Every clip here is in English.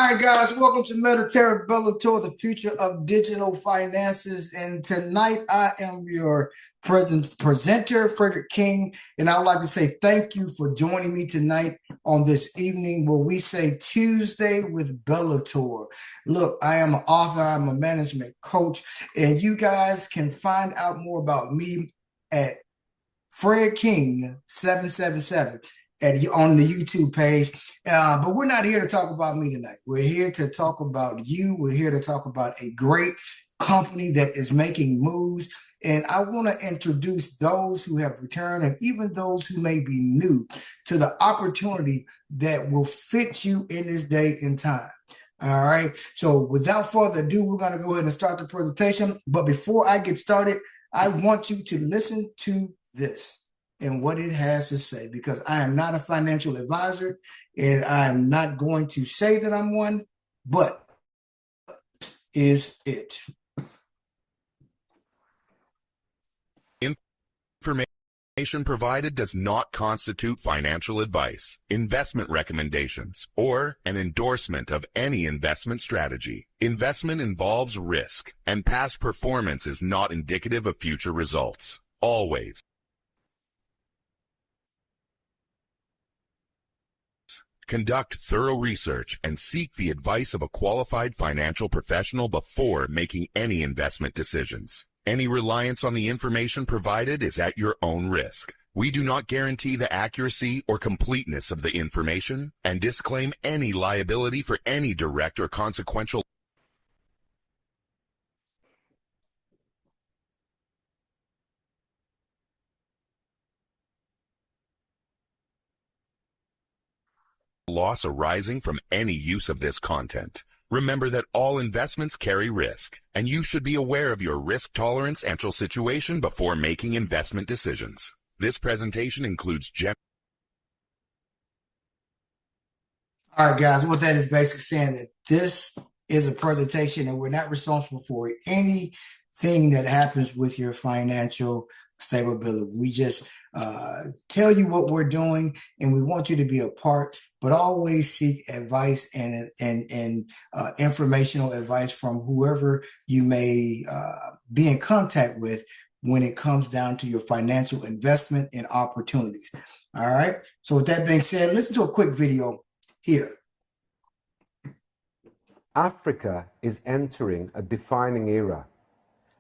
All right, guys, welcome to Metaterra Bellator, the future of digital finances. And tonight I am your presenter, Frederick King. And I would like to say thank you for joining me tonight on this evening where we say Tuesday with Bellator. Look, I am an author, I'm a management coach, and you guys can find out more about me at Fred King 777 on the YouTube page. But we're not here to talk about me tonight. We're here to talk about you. We're here to talk about a great company that is making moves. And I want to introduce those who have returned and even those who may be new to the opportunity that will fit you in this day and time. All right. So without further ado, we're going to go ahead and start the presentation. But before I get started, I want you to listen to this and what it has to say, because I am not a financial advisor and I'm not going to say that I'm one, but is it? Information provided does not constitute financial advice, investment recommendations, or an endorsement of any investment strategy. Investment involves risk, and past performance is not indicative of future results. Always conduct thorough research and seek the advice of a qualified financial professional before making any investment decisions. Any reliance on the information provided is at your own risk. We do not guarantee the accuracy or completeness of the information and disclaim any liability for any direct or consequential loss arising from any use of this content. Remember that all investments carry risk, and you should be aware of your risk tolerance and financial situation before making investment decisions. This presentation includes All right, guys, what that is basically saying that this is a presentation and we're not responsible for anything that happens with your financial stability. We just tell you what we're doing and we want you to be a part, but always seek advice and informational advice from whoever you may be in contact with when it comes down to your financial investment and opportunities. All right. So with that being said, let's do a quick video here. Africa is entering a defining era.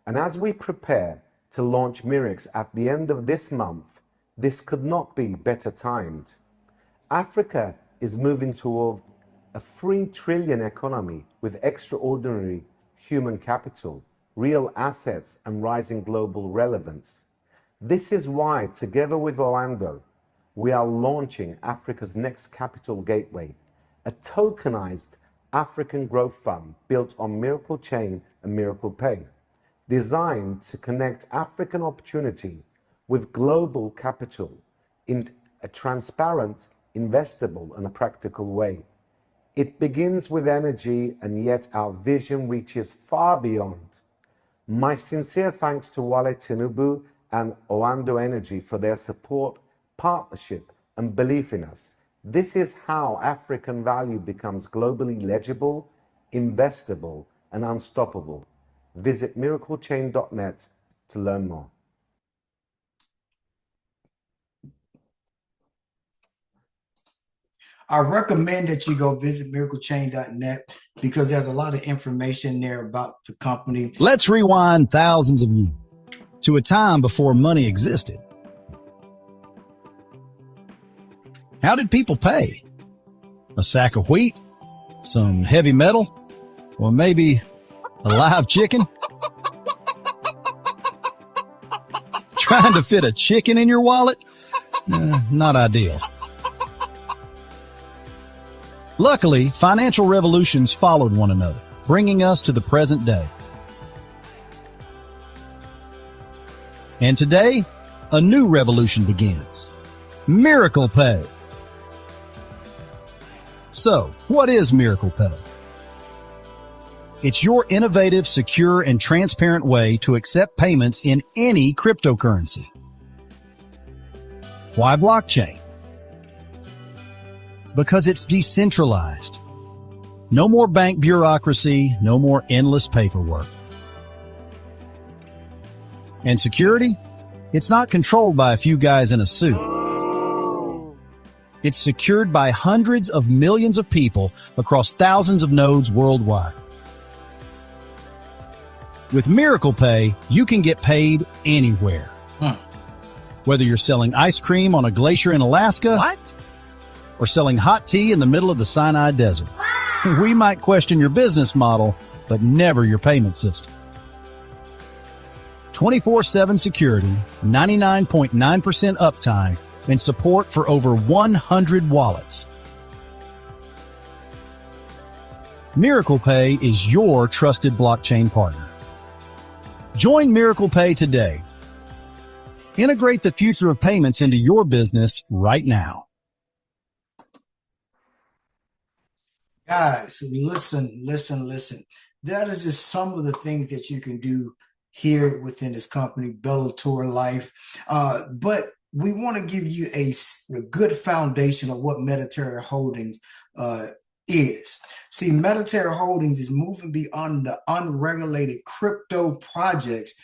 And as we prepare to launch Mirix at the end of this month, this could not be better timed. Africa is moving toward a 3 trillion economy with extraordinary human capital, real assets, and rising global relevance. This is why, together with Oando, we are launching Africa's next capital gateway, a tokenized African growth fund built on Miracle Chain and Miracle Pay, designed to connect African opportunity with global capital in a transparent, investable, and a practical way. It begins with energy, and yet our vision reaches far beyond. My sincere thanks to Wale Tinubu and Oando Energy for their support, partnership, and belief in us. This is how African value becomes globally legible, investable, and unstoppable. Visit miraclechain.net to learn more. I recommend that you go visit miraclechain.net because there's a lot of information there about the company. Let's rewind thousands of years to a time before money existed. How did people pay? A sack of wheat? Some heavy metal? Or maybe a live chicken? Trying to fit a chicken in your wallet? Not ideal. Luckily, financial revolutions followed one another, bringing us to the present day. And today, a new revolution begins. Miracle Pay. So, what is Miracle Pay? It's your innovative, secure, and transparent way to accept payments in any cryptocurrency. Why blockchain? Because it's decentralized. No more bank bureaucracy, no more endless paperwork. And security? It's not controlled by a few guys in a suit. It's secured by hundreds of millions of people across thousands of nodes worldwide. With Miracle Pay, you can get paid anywhere. Whether you're selling ice cream on a glacier in Alaska, or selling hot tea in the middle of the Sinai Desert. We might question your business model, but never your payment system. 24/7 security, 99.9% uptime, and support for over 100 wallets. Miracle Pay is your trusted blockchain partner. Join Miracle Pay today. Integrate the future of payments into your business right now. Guys, listen. That is just some of the things that you can do here within this company, Bellator Life. But we want to give you a good foundation of what Metaterra Holdings is. See, Metaterra Holdings is moving beyond the unregulated crypto projects.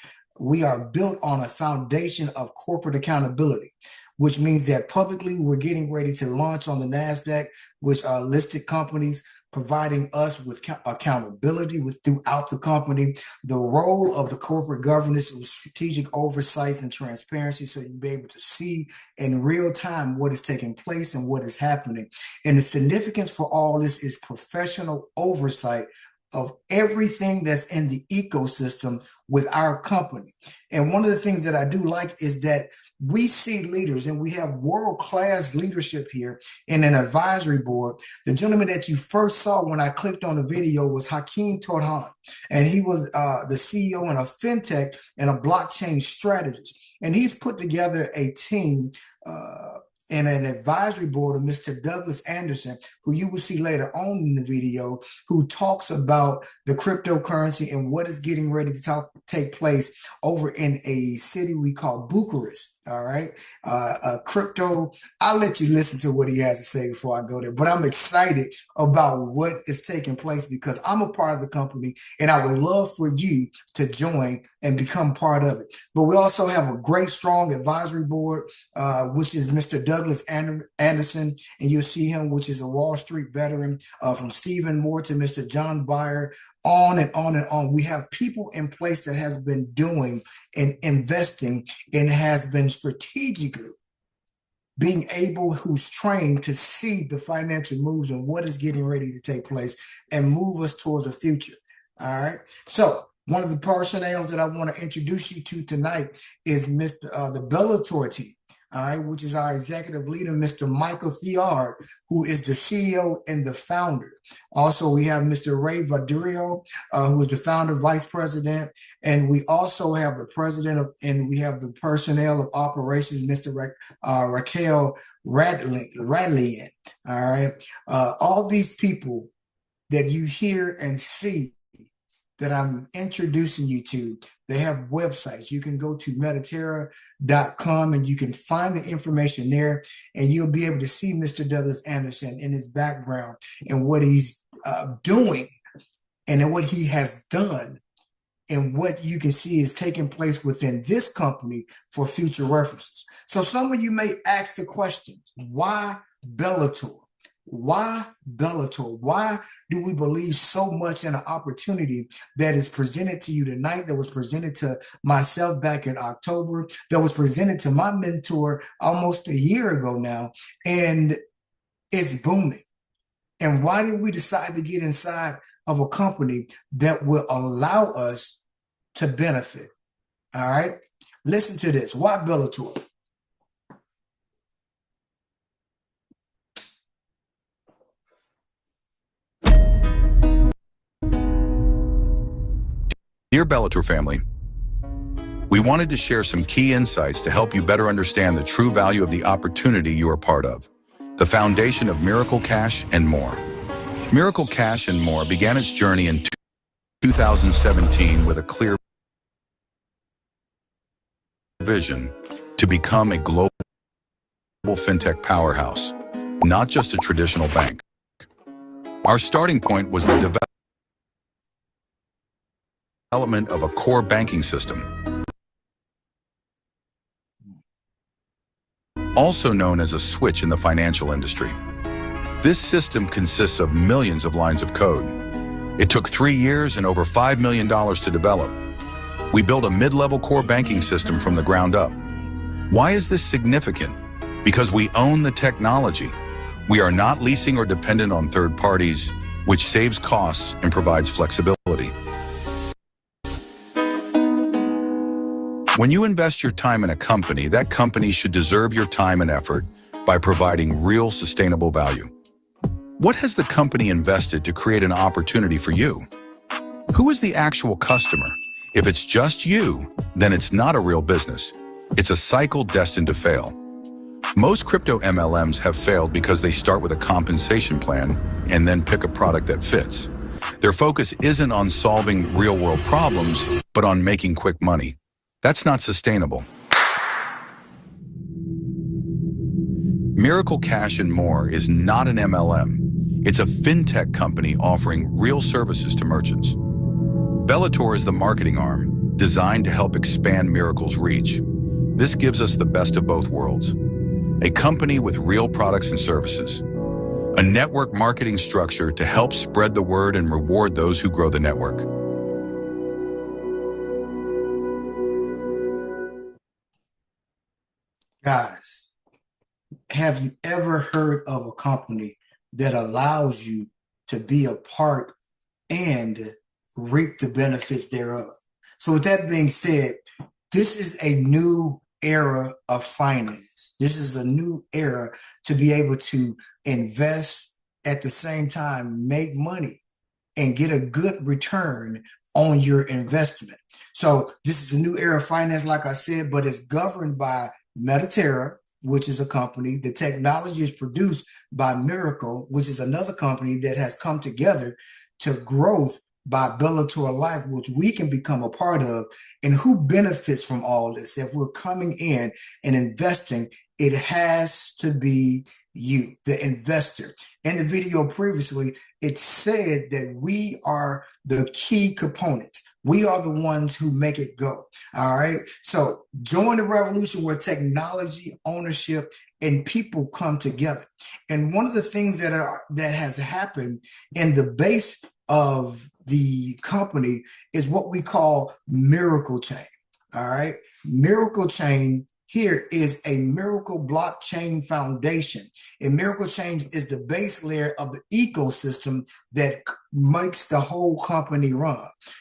We are built on a foundation of corporate accountability, which means that publicly we're getting ready to launch on the NASDAQ, which are listed companies, providing us with accountability throughout the company, the role of the corporate governance with strategic oversights and transparency, so you'll be able to see in real time what is taking place and what is happening. And the significance for all this is professional oversight of everything that's in the ecosystem with our company. And one of the things that I do like is that we see leaders, and we have world-class leadership here in an advisory board. The gentleman that you first saw when I clicked on the video was Hakeem Torhan, and he was the CEO in a fintech and a blockchain strategist. And he's put together a team and an advisory board of Mr. Douglas Anderson, who you will see later on in the video, who talks about the cryptocurrency and what is getting ready to take place over in a city we call Bucharest. All right. Crypto. I'll let you listen to what he has to say before I go there, but I'm excited about what is taking place because I'm a part of the company and I would love for you to join and become part of it. But we also have a great, strong advisory board, which is Mr. Douglas Anderson, and you'll see him, which is a Wall Street veteran, from Stephen Moore to Mr. John Byer, on and on and on. We have people in place that has been doing and investing and has been strategically being able, who's trained to see the financial moves and what is getting ready to take place and move us towards a future. All right. So one of the personnel that I want to introduce you to tonight is the Bellator team. All right, which is our executive leader, Mr. Michael Theard, who is the CEO and the founder. Also, we have Mr. Ray Vadurio, who is the founder, vice president, and we also have the president of, and we have the personnel of operations, Mr. Raquel Radlian. All right, all these people that you hear and see that I'm introducing you to, they have websites. You can go to Metaterra.com and you can find the information there, and you'll be able to see Mr. Douglas Anderson in his background and what he's doing and what he has done and what you can see is taking place within this company for future references. So some of you may ask the question, why Bellator? Why Bellator? Why do we believe so much in an opportunity that is presented to you tonight, that was presented to myself back in October, that was presented to my mentor almost a year ago now, and it's booming? And why did we decide to get inside of a company that will allow us to benefit? All right, listen to this. Why Bellator? Dear Bellator family, we wanted to share some key insights to help you better understand the true value of the opportunity you are part of, the foundation of Miracle Cash and More. Miracle Cash and More began its journey in 2017 with a clear vision to become a global fintech powerhouse, not just a traditional bank. Our starting point was the development of a core banking system, also known as a switch in the financial industry. This system consists of millions of lines of code. It took 3 years and over $5 million to develop. We built a mid-level core banking system from the ground up. Why is this significant? Because we own the technology. We are not leasing or dependent on third parties, which saves costs and provides flexibility. When you invest your time in a company, that company should deserve your time and effort by providing real sustainable value. What has the company invested to create an opportunity for you? Who is the actual customer? If it's just you, then it's not a real business. It's a cycle destined to fail. Most crypto MLMs have failed because they start with a compensation plan and then pick a product that fits. Their focus isn't on solving real-world problems, but on making quick money. That's not sustainable. Miracle Cash and More is not an MLM. It's a fintech company offering real services to merchants. Bellator is the marketing arm designed to help expand Miracle's reach. This gives us the best of both worlds. A company with real products and services. A network marketing structure to help spread the word and reward those who grow the network. Guys, have you ever heard of a company that allows you to be a part and reap the benefits thereof? So with that being said, this is a new era of finance. This is a new era to be able to invest at the same time, make money and get a good return on your investment. So this is a new era of finance, like I said, but it's governed by Metaterra, which is a company. The technology is produced by Miracle, which is another company that has come together to growth by Bellator Life, which we can become a part of. And who benefits from all this? If we're coming in and investing, it has to be you, the investor. In the video previously, it said that we are the key components. We are the ones who make it go. All right. So join the revolution where technology, ownership, and people come together. And one of the things that has happened in the base of the company is what we call Miracle Chain. All right. Miracle Chain here is a Miracle blockchain foundation. And Miracle Chain is the base layer of the ecosystem that makes the whole company run.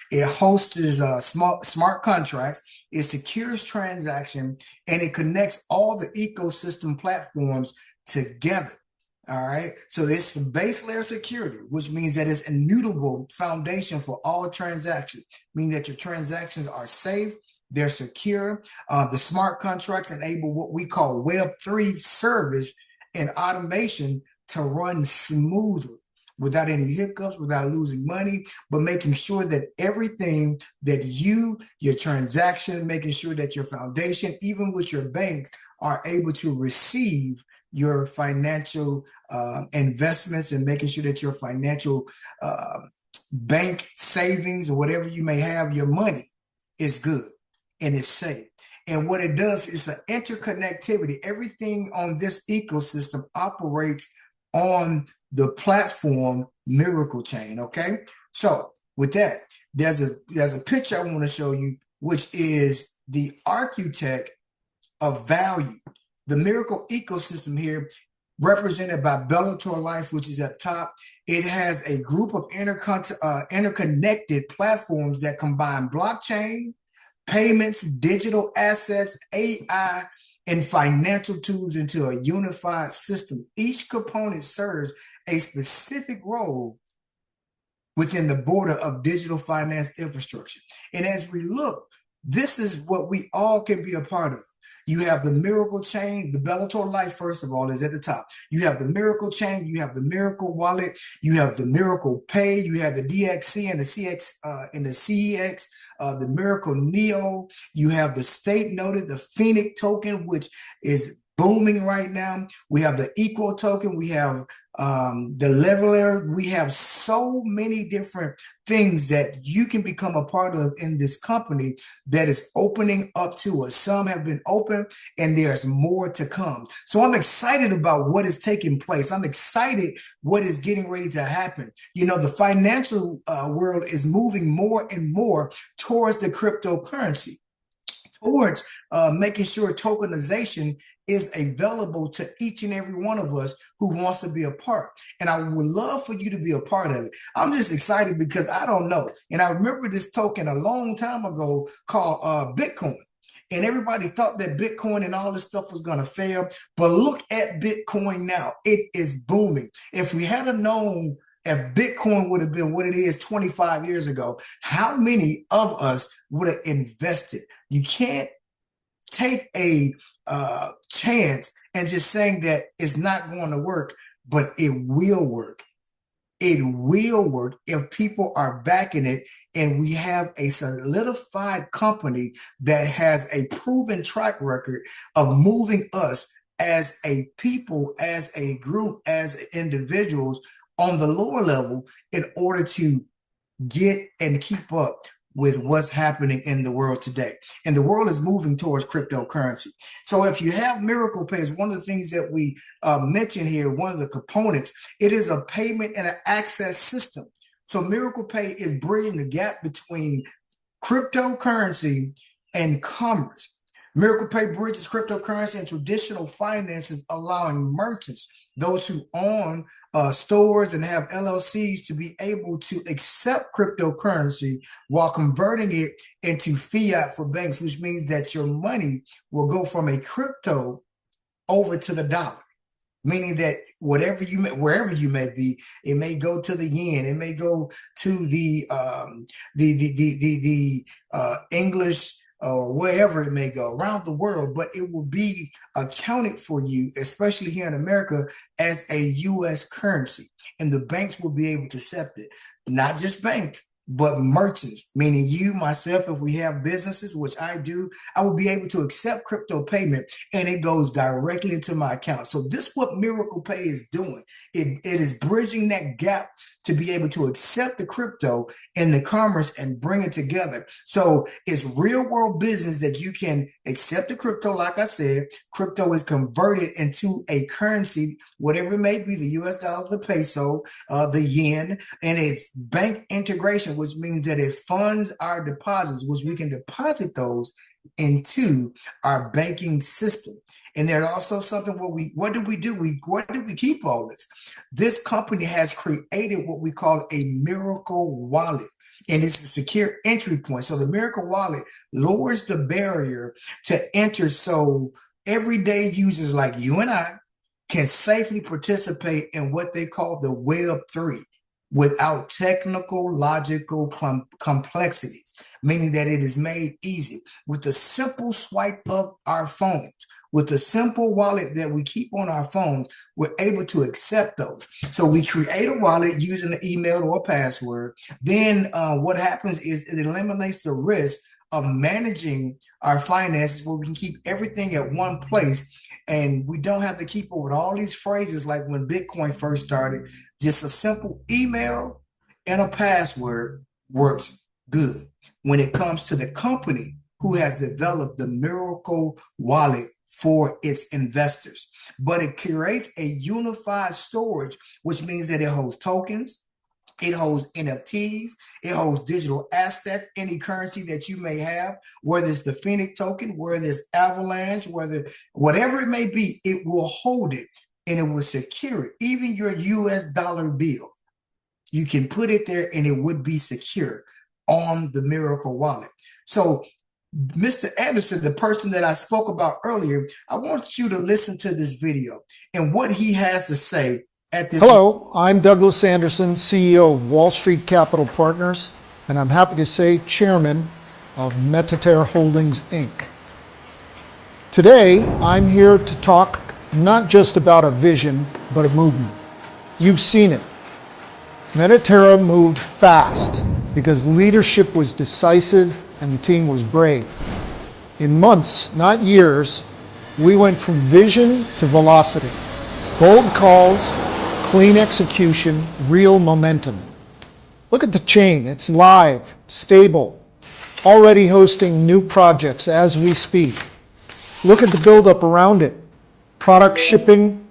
It hosts smart contracts, it secures transaction, and it connects all the ecosystem platforms together. All right. So it's the base layer security, which means that it's an immutable foundation for all transactions, meaning that your transactions are safe, they're secure. The smart contracts enable what we call Web3 service and automation to run smoothly without any hiccups, without losing money, but making sure that everything that your transaction, making sure that your foundation, even with your banks, are able to receive your financial investments and making sure that your financial bank savings or whatever you may have, your money is good and it's safe. And what it does is an interconnectivity. Everything on this ecosystem operates on the platform Miracle Chain. Okay. So with that, there's a picture I want to show you, which is the architect of value. The Miracle ecosystem here, represented by Bellator Life, which is up top. It has a group of interconnected platforms that combine blockchain, payments, digital assets, AI, and financial tools into a unified system. Each component serves a specific role within the border of digital finance infrastructure. And as we look, this is what we all can be a part of. You have the Miracle Chain, the Bellator Life, first of all, is at the top. You have the Miracle Chain, you have the Miracle Wallet, you have the Miracle Pay, you have the DXC and the CX and the CEX, the Miracle Neo, you have the state noted, the Phoenix token, which is booming right now. We have the equal token. We have the leveler. We have so many different things that you can become a part of in this company that is opening up to us. Some have been open and there's more to come. So I'm excited about what is taking place. I'm excited what is getting ready to happen. You know, the financial world is moving more and more towards the cryptocurrency, towards making sure tokenization is available to each and every one of us who wants to be a part. And I would love for you to be a part of it. I'm just excited because I don't know. And I remember this token a long time ago called Bitcoin. And everybody thought that Bitcoin and all this stuff was going to fail. But look at Bitcoin now. It is booming. If we had known if Bitcoin would have been what it is 25 years ago, how many of us would have invested? You can't take a chance and just saying that it's not going to work, but it will work. It will work if people are backing it and we have a solidified company that has a proven track record of moving us as a people, as a group, as individuals on the lower level in order to get and keep up with what's happening in the world today. And the world is moving towards cryptocurrency. So if you have Miracle Pay, is one of the things that we mentioned here, one of the components, it is a payment and an access system. So Miracle Pay is bridging the gap between cryptocurrency and commerce. Miracle Pay bridges cryptocurrency and traditional finances, allowing merchants, those who own stores and have LLCs, to be able to accept cryptocurrency while converting it into fiat for banks, which means that your money will go from a crypto over to the dollar. Meaning that wherever you may be, it may go to the yen, it may go to the English, or wherever it may go around the world, but it will be accounted for you, especially here in America, as a U.S. currency. And the banks will be able to accept it. Not just banks, but merchants, meaning you, myself, if we have businesses, which I do, I will be able to accept crypto payment and it goes directly into my account. So this is what Miracle Pay is doing. It is bridging that gap to be able to accept the crypto and the commerce and bring it together. So it's real world business that you can accept the crypto. Like I said, crypto is converted into a currency, whatever it may be, the US dollar, the peso, the yen, and it's bank integration, which means that it funds our deposits, which we can deposit those into our banking system. And there's also something what do we do? Where do we keep all this? This company has created what we call a Miracle Wallet, and it's a secure entry point. So the Miracle Wallet lowers the barrier to enter, so everyday users like you and I can safely participate in what they call the Web3 without technical, logical complexities, meaning that it is made easy with the simple swipe of our phones. With the simple wallet that we keep on our phones, we're able to accept those. So we create a wallet using an email or a password. Then what happens is it eliminates the risk of managing our finances, where we can keep everything at one place. And we don't have to keep up with all these phrases like when Bitcoin first started. Just a simple email and a password works good when it comes to the company who has developed the Miracle Wallet for its investors. But it creates a unified storage, which means that it holds tokens, it holds NFTs, it holds digital assets, any currency that you may have, whether it's the Phoenix token, whether it's Avalanche, whatever it may be, it will hold it and it will secure it. Even your US dollar bill, you can put it there and it would be secure on the Miracle Wallet. So Mr. Anderson, the person that I spoke about earlier, I want you to listen to this video and what he has to say at this. Hello, I'm Douglas Anderson, CEO of Wall Street Capital Partners, and I'm happy to say chairman of Metaterra Holdings, Inc. Today, I'm here to talk not just about a vision, but a movement. You've seen it. Metaterra moved fast because leadership was decisive and the team was brave. In months, not years, We went from vision to velocity. Bold calls, clean execution, real momentum. Look at the chain. It's live, stable, already hosting new projects as we speak. Look at the buildup around it. Product shipping,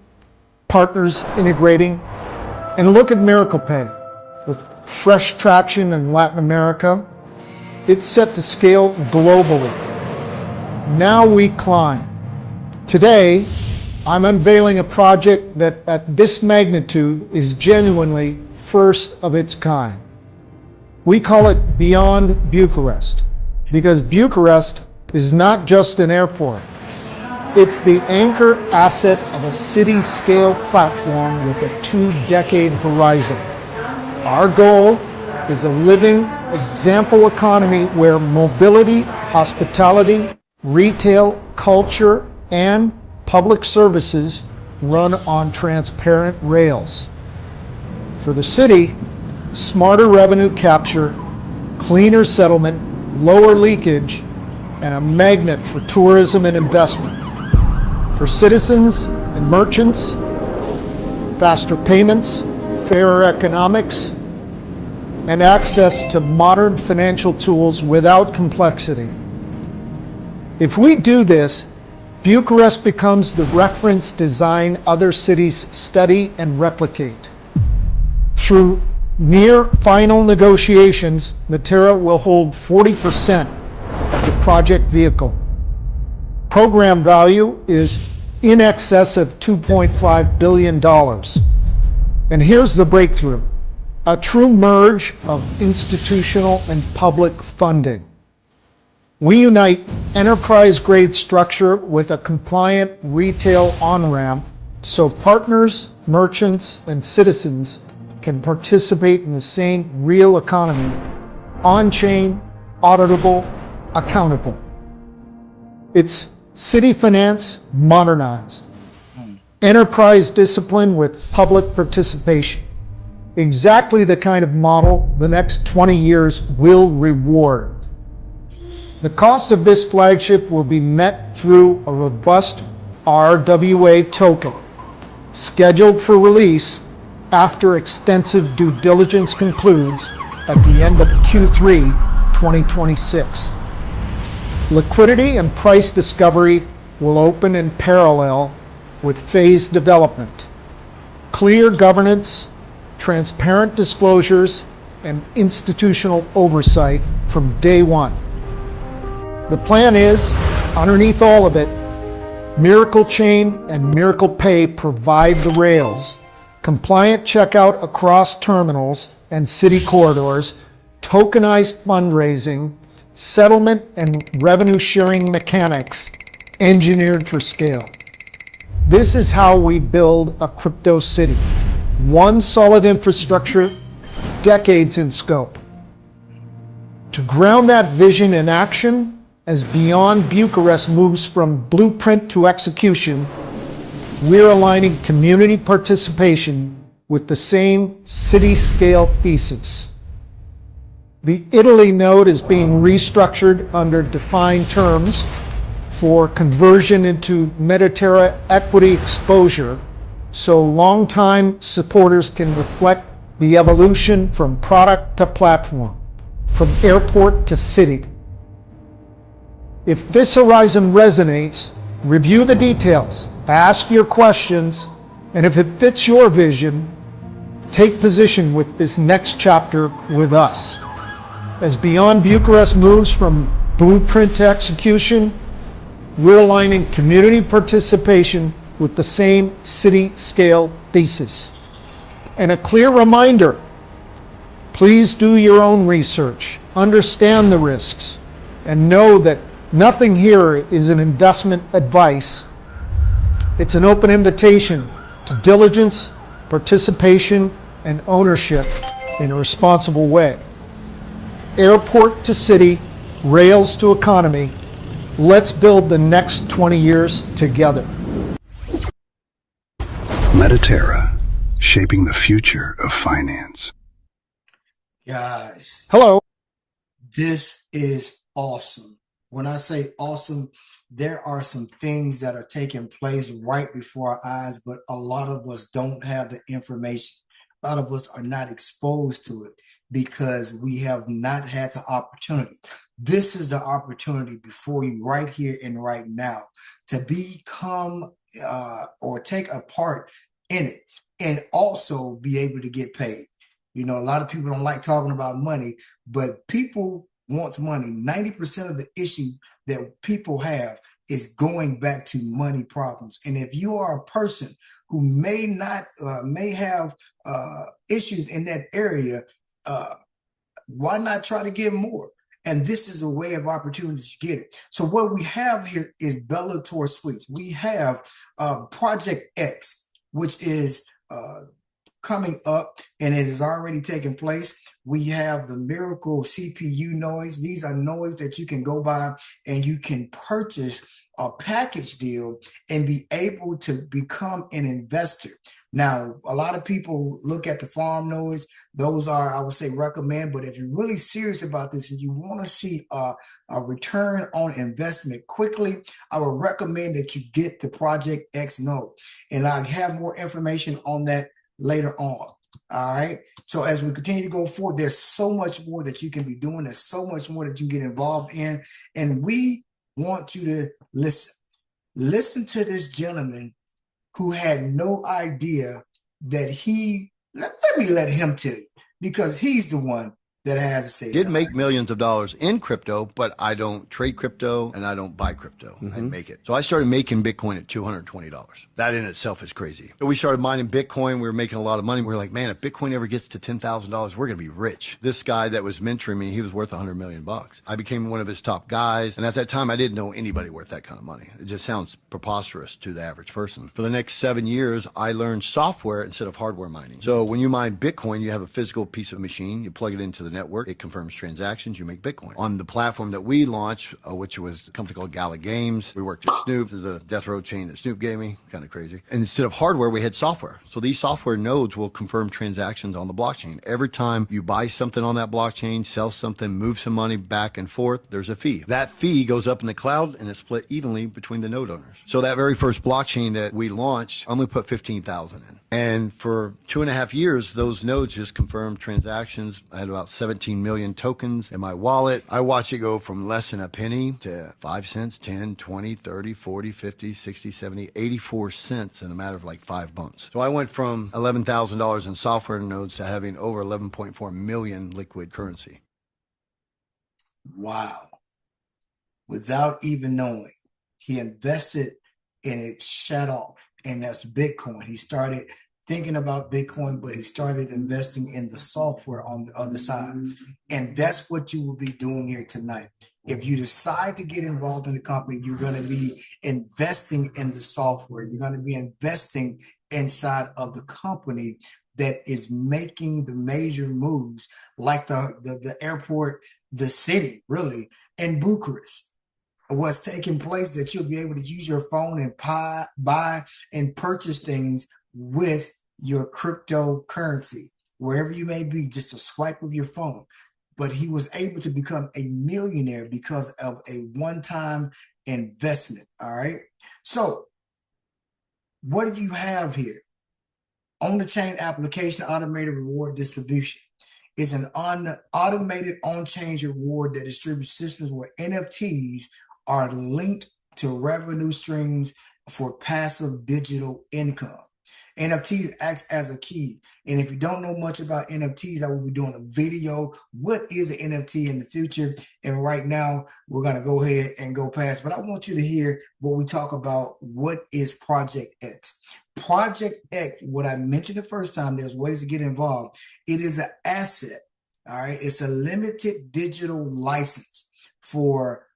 partners integrating, and look at Miracle Pay. With fresh traction in Latin America, it's set to scale globally. Now we climb. Today, I'm unveiling a project that at this magnitude is genuinely first of its kind. We call it Beyond Bucharest, because Bucharest is not just an airport. It's the anchor asset of a city-scale platform with a 2-decade horizon. Our goal is a living example economy where mobility, hospitality, retail, culture, and public services run on transparent rails. For the city, smarter revenue capture, cleaner settlement, lower leakage, and a magnet for tourism and investment. For citizens and merchants, faster payments, fairer economics, and access to modern financial tools without complexity. If we do this, Bucharest becomes the reference design other cities study and replicate. Through near final negotiations, Metaterra will hold 40% of the project vehicle. Program value is in excess of $2.5 billion. And here's the breakthrough: a true merge of institutional and public funding. We unite enterprise-grade structure with a compliant retail on-ramp so partners, merchants, and citizens can participate in the same real economy, on-chain, auditable, accountable. It's city finance modernized. Enterprise discipline with public participation. Exactly the kind of model the next 20 years will reward. The cost of this flagship will be met through a robust RWA token, scheduled for release after extensive due diligence concludes at the end of Q3 2026. Liquidity and price discovery will open in parallel with phased development. Clear governance, transparent disclosures, and institutional oversight from day one. The plan is, underneath all of it, Miracle Chain and Miracle Pay provide the rails, compliant checkout across terminals and city corridors, tokenized fundraising, settlement and revenue sharing mechanics engineered for scale. This is how we build a crypto city. One solid infrastructure, decades in scope. To ground that vision in action, as Beyond Bucharest moves from blueprint to execution, we're aligning community participation with the same city-scale thesis. The Italy node is being restructured under defined terms for conversion into Metaterra equity exposure, so longtime supporters can reflect the evolution from product to platform, from airport to city. If this horizon resonates, review the details, ask your questions, and if it fits your vision, take position with this next chapter with us. As Beyond Bucharest moves from blueprint to execution, we're aligning community participation with the same city-scale thesis. And a clear reminder, please do your own research, understand the risks, and know that nothing here is an investment advice. It's an open invitation to diligence, participation, and ownership in a responsible way. Airport to city, rails to economy. Let's build the next 20 years together. Metaterra, shaping the future of finance. Guys. Hello. This is awesome. when I say awesome, there are some things that are taking place right before our eyes, but a lot of us don't have the information. A lot of us are not exposed to it because we have not had the opportunity. This is the opportunity before you right here and right now to become or take a part in it and also be able to get paid. You know, a lot of people don't like talking about money, but people want money. 90% of the issues that people have is going back to money problems. And if you are a person who may have issues in that area, why not try to get more? And this is a way of opportunity to get it. So what we have here is Bellator Suites. We have Project X, which is coming up, and it is already taking place. We have the Miracle CPU noise. These are noise that you can go by and you can purchase a package deal and be able to become an investor. Now, a lot of people look at the farm noise. Those are, I would say, recommend. But if you're really serious about this and you want to see a return on investment quickly, I would recommend that you get the Project X node. And I have more information on that later on. All right. So as we continue to go forward, there's so much more that you can be doing. There's so much more that you get involved in. And we want you to listen. Listen to this gentleman who had no idea that let me let him tell you, because he's the one that has to say did make millions of dollars in crypto, but I don't trade crypto and I don't buy crypto. I make it. So I started making Bitcoin at $220. That in itself is crazy. So we started mining Bitcoin. We were making a lot of money. We were like, man, if Bitcoin ever gets to $10,000, we're going to be rich. This guy that was mentoring me, he was worth $100 million. I became one of his top guys. And at that time, I didn't know anybody worth that kind of money. It just sounds preposterous to the average person. For the next 7 years, I learned software instead of hardware mining. So when you mine Bitcoin, you have a physical piece of machine. You plug it into the network. It confirms transactions. You make Bitcoin. On the platform that we launched, which was a company called Gala Games, we worked with Snoop, the death row chain that Snoop gave me. Kind of crazy. And instead of hardware, we had software. So these software nodes will confirm transactions on the blockchain. Every time you buy something on that blockchain, sell something, move some money back and forth, there's a fee. That fee goes up in the cloud and it's split evenly between the node owners. So that very first blockchain that we launched, I only put 15,000 in. And for 2.5 years, those nodes just confirmed transactions. I had about 17 million tokens in my wallet. I watched it go from less than a penny to 5 cents, 10, 20, 30, 40, 50, 60, 70, 84 cents in a matter of like 5 months. So I went from $11,000 in software nodes to having over 11.4 million liquid currency. Wow. Without even knowing, he invested and it shut off. And that's Bitcoin. He started thinking about Bitcoin, but he started investing in the software on the other side. And that's what you will be doing here tonight. If you decide to get involved in the company, you're going to be investing in the software. You're going to be investing inside of the company that is making the major moves, like the airport, the city, really, and Bucharest. What's taking place, that you'll be able to use your phone and buy and purchase things with your cryptocurrency, wherever you may be, just a swipe of your phone. But he was able to become a millionaire because of a one-time investment, all right? So what do you have here? On-the-chain application, automated reward distribution. Is an automated on-chain reward that distributes systems where NFTs are linked to revenue streams for passive digital income. NFTs acts as a key. And if you don't know much about NFTs, I will be doing a video. What is an NFT in the future? And right now, we're going to go ahead and go past. But I want you to hear what we talk about. What is Project X? Project X, what I mentioned the first time, there's ways to get involved. It is an asset. All right. It's a limited digital license for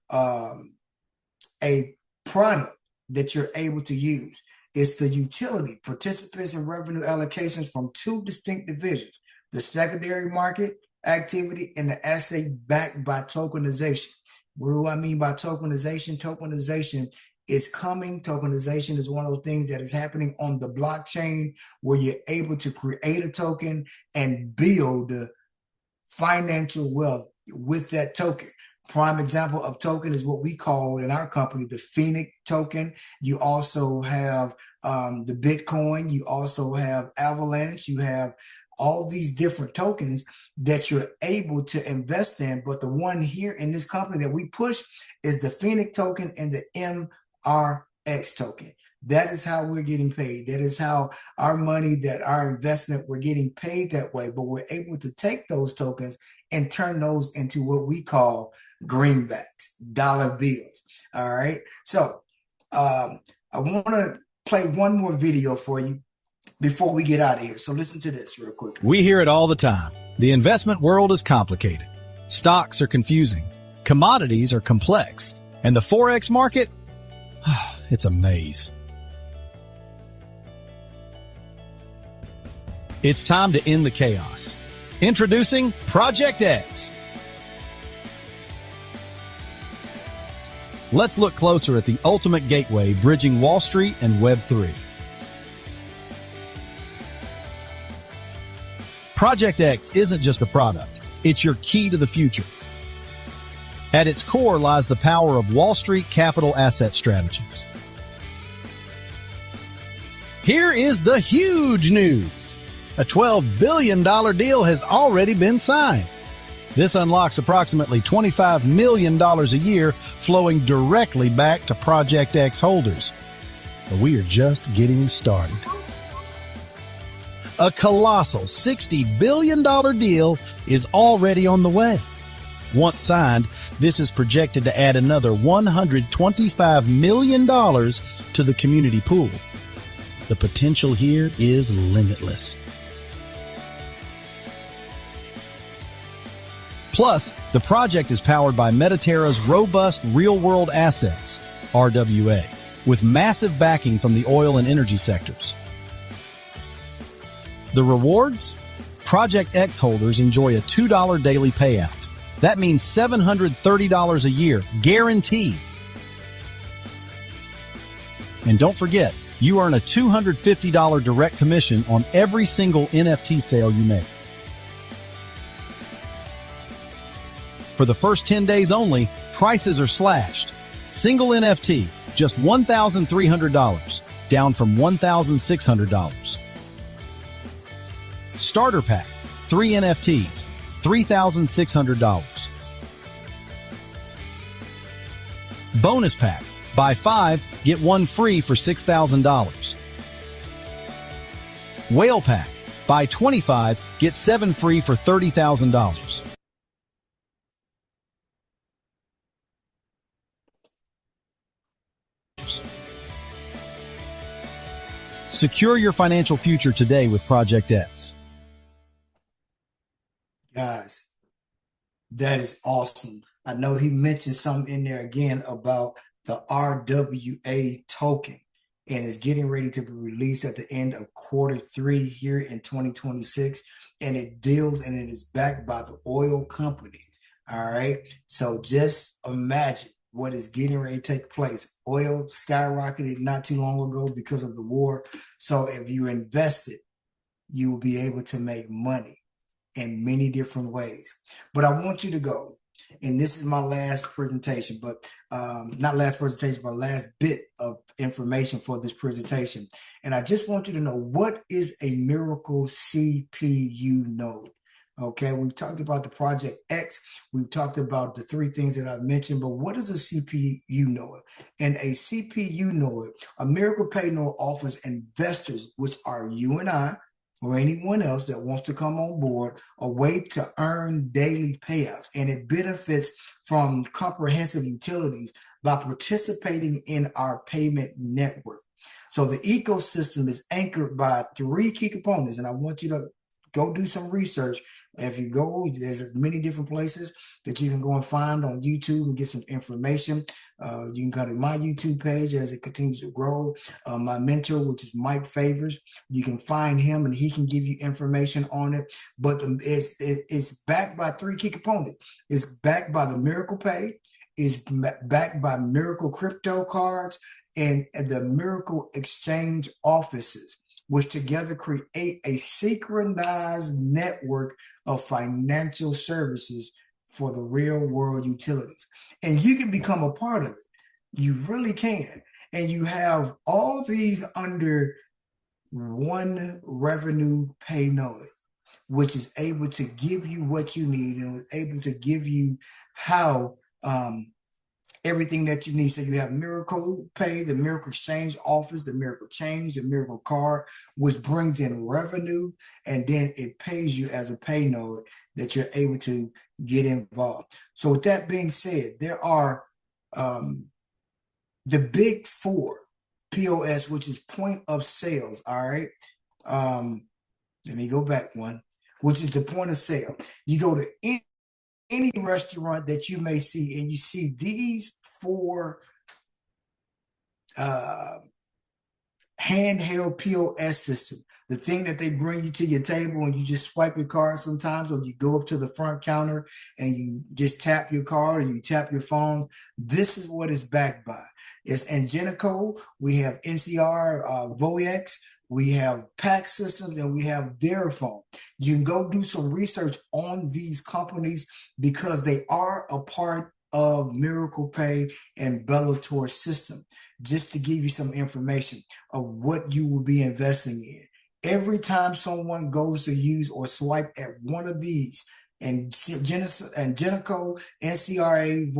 a product that you're able to use. It's the utility, participants in revenue allocations from two distinct divisions, the secondary market activity and the asset backed by tokenization. What do I mean by tokenization? Tokenization is coming. Tokenization is one of those things that is happening on the blockchain, where you're able to create a token and build financial wealth with that token. Prime example of token is what we call in our company the Phoenix token. You also have the Bitcoin. You also have Avalanche. You have all these different tokens that you're able to invest in. But the one here in this company that we push is the Phoenix token and the MRX token. That is how we're getting paid. That is how our money, that our investment, we're getting paid that way. But we're able to take those tokens and turn those into what we call greenbacks, dollar bills. All right. So I want to play one more video for you before we get out of here. So listen to this real quick. We hear it all the time. The investment world is complicated. Stocks are confusing. Commodities are complex. And the Forex market, it's a maze. It's time to end the chaos. Introducing Project X. Let's look closer at the ultimate gateway bridging Wall Street and Web 3. Project X isn't just a product, it's your key to the future. At its core lies the power of Wall Street capital asset strategies. Here is the huge news. A $12 billion deal has already been signed. This unlocks approximately $25 million a year flowing directly back to Project X holders. But we are just getting started. A colossal $60 billion deal is already on the way. Once signed, this is projected to add another $125 million to the community pool. The potential here is limitless. Plus, the project is powered by Metaterra's robust real-world assets, RWA, with massive backing from the oil and energy sectors. The rewards? Project X holders enjoy a $2 daily payout. That means $730 a year, guaranteed. And don't forget, you earn a $250 direct commission on every single NFT sale you make. For the first 10 days only, prices are slashed. Single NFT, just $1,300, down from $1,600. Starter pack, 3 NFTs, $3,600. Bonus pack, buy 5, get 1 free for $6,000. Whale pack, buy 25, get 7 free for $30,000. Secure your financial future today with Project X. Guys, that is awesome. I know he mentioned something in there again about the RWA token, and it's getting ready to be released at the end of Q3 here in 2026. And it deals and it is backed by the oil company. All right. So just imagine what is getting ready to take place. Oil skyrocketed not too long ago because of the war. So if you invested, you will be able to make money in many different ways. But I want you to go, and this is my last presentation, but not last presentation, but last bit of information for this presentation. And I just want you to know, what is a miracle CPU node? Okay, we've talked about the Project X. We've talked about the 3 things that I've mentioned, but what is a CPU node? And a CPU node, a miracle pay node, offers investors, which are you and I, or anyone else that wants to come on board, a way to earn daily payouts. And it benefits from comprehensive utilities by participating in our payment network. So the ecosystem is anchored by 3 key components. And I want you to go do some research. If you go, there's many different places that you can go and find on YouTube and get some information. You can go to my YouTube page as it continues to grow. My mentor, which is Mike Favors, you can find him and he can give you information on it. But it's backed by 3 key components. It's backed by the Miracle Pay. It's backed by Miracle Crypto Cards and the Miracle Exchange offices, which together create a synchronized network of financial services for the real world utilities. And you can become a part of it. You really can. And you have all these under one revenue pay node, which is able to give you what you need and is able to give you how everything that you need. So you have Miracle Pay, the Miracle Exchange Office, the Miracle Change, the Miracle Card, which brings in revenue, and then it pays you as a pay node that you're able to get involved. So with that being said, there are the big four POS, which is point of sales. All right. Let me go back one, which is the point of sale. You go to any restaurant that you may see, and you see these four handheld POS system, the thing that they bring you to your table and you just swipe your card sometimes, or you go up to the front counter and you just tap your card or you tap your phone. This is what it's backed by. It's Ingenico. We have NCR Voyex. We have PAC Systems, and we have Verifone. You can go do some research on these companies because they are a part of Miracle Pay and Bellator system, just to give you some information of what you will be investing in. Every time someone goes to use or swipe at one of these, and Ingenico, NCRA,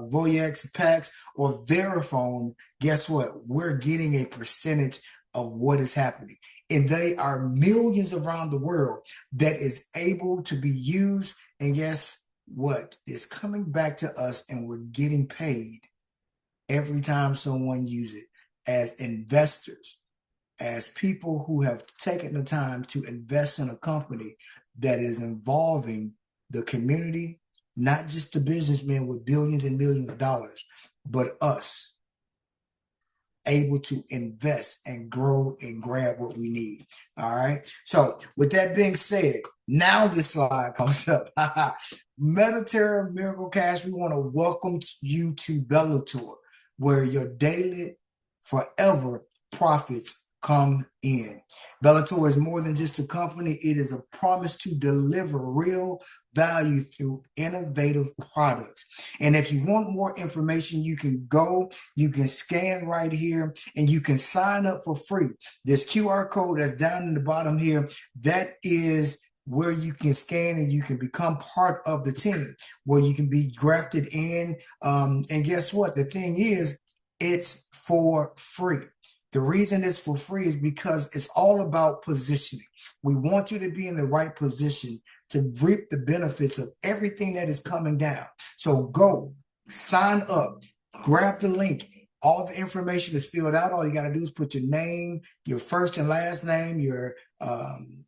Voyex, PAX, or Verifone, guess what? We're getting a percentage of what is happening. And they are millions around the world that is able to be used. And guess what? It's coming back to us, and we're getting paid every time someone uses it as investors, as people who have taken the time to invest in a company that is involving the community, not just the businessmen with billions and millions of dollars, but us, able to invest and grow and grab what we need. All right. So with that being said, now this slide comes up. Metaterra Miracle Cash, we want to welcome you to Bellator, where your daily forever profits come in. Bellator is more than just a company. It is a promise to deliver real value through innovative products. And if you want more information, you can scan right here, and you can sign up for free. This QR code that's down in the bottom here, that is where you can scan and you can become part of the team, where you can be grafted in. And guess what? The thing is, it's for free. The reason it's for free is because it's all about positioning. We want you to be in the right position to reap the benefits of everything that is coming down. So go, sign up, grab the link. All the information is filled out. All you got to do is put your name, your first and last name, your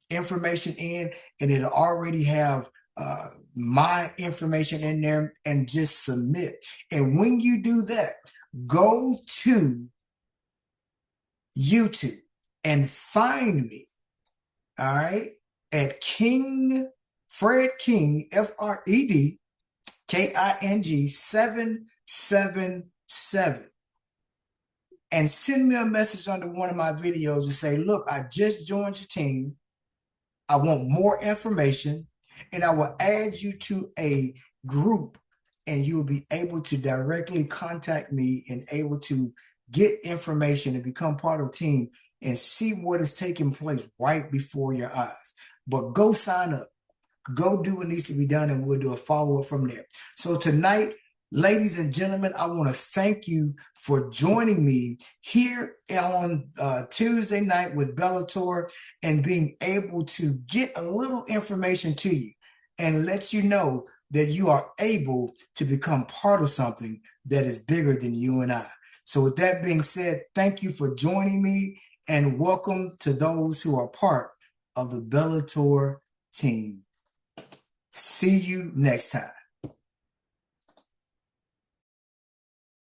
information in, and it'll already have my information in there, and just submit. And when you do that, go to YouTube and find me, all right, at Fred King, Fred King 777, and send me a message under one of my videos and say, look, I just joined your team. I want more information, and I will add you to a group, and you'll be able to directly contact me and able to get information and become part of the team and see what is taking place right before your eyes. But go sign up, go do what needs to be done, and we'll do a follow-up from there. So tonight, ladies and gentlemen, I want to thank you for joining me here on Tuesday night with Bellator, and being able to get a little information to you and let you know that you are able to become part of something that is bigger than you and I. So with that being said, thank you for joining me, and welcome to those who are part of the Bellator team. See you next time.